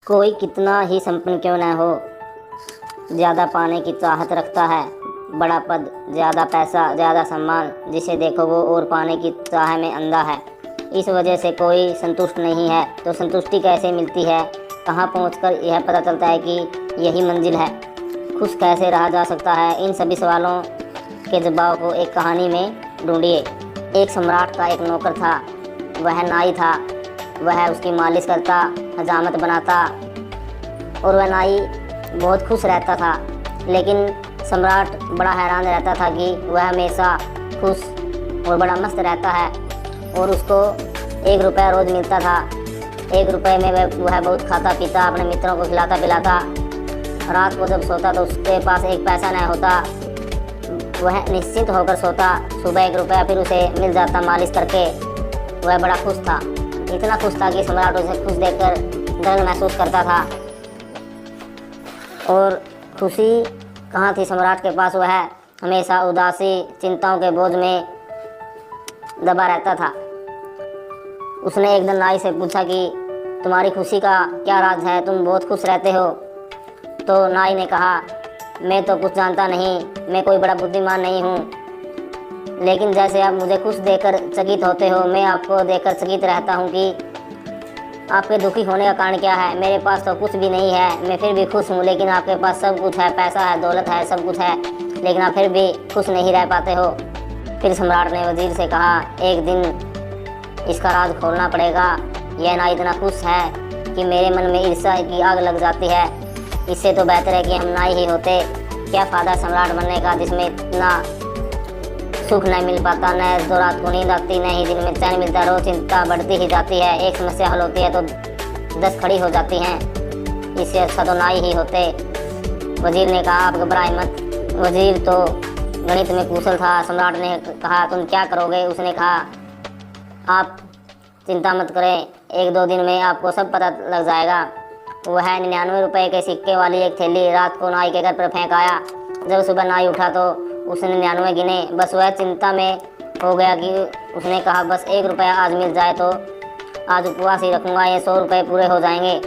कोई कितना ही संपन्न क्यों न हो, ज़्यादा पाने की चाहत रखता है। बड़ा पद, ज़्यादा पैसा, ज़्यादा सम्मान, जिसे देखो वो और पाने की चाह में अंधा है। इस वजह से कोई संतुष्ट नहीं है। तो संतुष्टि कैसे मिलती है? कहाँ पहुंचकर यह पता चलता है कि यही मंजिल है? खुश कैसे रहा जा सकता है? इन सभी सवालों के जवाब को एक कहानी में ढूंढिए। एक सम्राट का एक नौकर था। वह नाई था। वह उसकी मालिश करता, हजामत बनाता और वह नाई बहुत खुश रहता था। लेकिन सम्राट बड़ा हैरान रहता था कि वह हमेशा खुश और बड़ा मस्त रहता है और उसको 1 रुपया रोज़ मिलता था। 1 रुपये में वह बहुत खाता पीता, अपने मित्रों को खिलाता पिलाता। रात को जब सोता तो उसके पास एक पैसा नहीं होता। वह निश्चिंत होकर सोता। सुबह 1 रुपया फिर उसे मिल जाता मालिश करके। वह बड़ा खुश था, इतना खुश था कि सम्राट उसे खुश देखकर दर्द महसूस करता था। और खुशी कहाँ थी सम्राट के पास? वह हमेशा उदासी, चिंताओं के बोझ में दबा रहता था। उसने एक दिन नाई से पूछा कि तुम्हारी खुशी का क्या राज है? तुम बहुत खुश रहते हो। तो नाई ने कहा, मैं तो कुछ जानता नहीं, मैं कोई बड़ा बुद्धिमान नहीं हूँ, लेकिन जैसे आप मुझे खुश देखकर चकित होते हो, मैं आपको देखकर चकित रहता हूँ कि आपके दुखी होने का कारण क्या है। मेरे पास तो कुछ भी नहीं है, मैं फिर भी खुश हूँ, लेकिन आपके पास सब कुछ है, पैसा है, दौलत है, सब कुछ है, लेकिन आप फिर भी खुश नहीं रह पाते हो। फिर सम्राट ने वजीर से कहा, एक दिन इसका राज खोलना पड़ेगा। यह ना इतना खुश है कि मेरे मन में ईर्ष्या की आग लग जाती है। इससे तो बेहतर है कि हम नाई ही होते। क्या फ़ायदा सम्राट बनने का जिसमें इतना सुख नहीं मिल पाता, न तो रात को नींद आती, न ही दिन में चैन मिलता। रोज चिंता बढ़ती ही जाती है। एक समस्या हल होती है तो 10 खड़ी हो जाती हैं। इससे अच्छा तो नाई ही होते। वजीर ने कहा, आप घबराए मत। वजीर तो गणित में कुशल था। सम्राट ने कहा, तुम क्या करोगे? उसने कहा, आप चिंता मत करें, 1-2 दिन में आपको सब पता लग जाएगा। वह 99 रुपये के सिक्के वाली एक थैली रात को नाई के घर पर फेंक आया। जब सुबह नाई उठा तो उसने 99 गिने। बस वह चिंता में हो गया कि उसने कहा, बस 1 रुपया आज मिल जाए तो आज उपवास ही रखूँगा, ये 100 रुपये पूरे हो जाएंगे।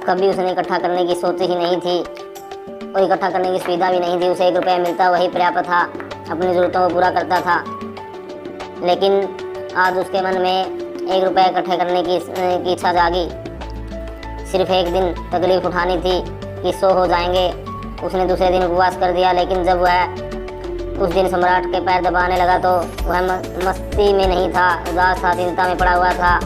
कभी उसने इकट्ठा करने की सोच ही नहीं थी और इकट्ठा करने की सुविधा भी नहीं थी। उसे 1 रुपया मिलता वही पर्याप्त था, अपनी ज़रूरतों को पूरा करता था। लेकिन आज उसके मन में 1 रुपया इकट्ठे करने की इच्छा जागी। सिर्फ एक दिन तकलीफ उठानी थी कि 100 हो जाएंगे। उसने दूसरे दिन उपवास कर दिया। लेकिन जब वह उस दिन सम्राट के पैर दबाने लगा तो वह मस्ती में नहीं था, उदास था, चिंता में पड़ा हुआ था।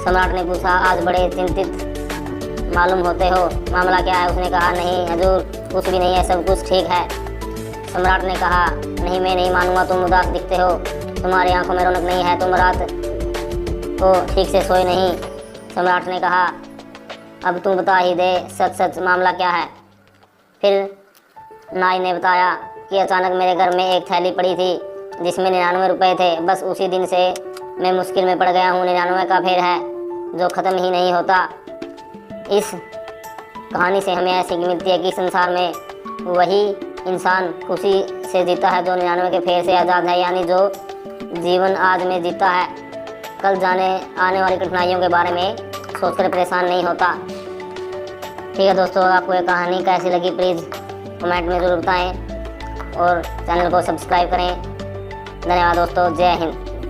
सम्राट ने पूछा, आज बड़े चिंतित मालूम होते हो, मामला क्या है? उसने कहा, नहीं हजूर, कुछ भी नहीं है, सब कुछ ठीक है। सम्राट ने कहा, नहीं, मैं नहीं मानूंगा, तुम उदास दिखते हो, तुम्हारी आंखों में रौनक नहीं है, तुम रात को ठीक से सोए नहीं। सम्राट ने कहा, अब तुम बता ही दे, सच सच मामला क्या है? फिर नाई ने बताया कि अचानक मेरे घर में एक थैली पड़ी थी जिसमें 99 रुपये थे। बस उसी दिन से मैं मुश्किल में पड़ गया हूँ। 99 का फेर है जो ख़त्म ही नहीं होता। इस कहानी से हमें ऐसी मिलती है कि संसार में वही इंसान खुशी से जीता है जो 99 के फेर से आज़ाद है, यानी जो जीवन आज में जीता है, कल आने वाली कठिनाइयों के बारे में सोचकर परेशान नहीं होता। ठीक है दोस्तों, आपको ये कहानी कैसी लगी प्लीज़ कमेंट में ज़रूर बताएं और चैनल को सब्सक्राइब करें। धन्यवाद दोस्तों, जय हिंद।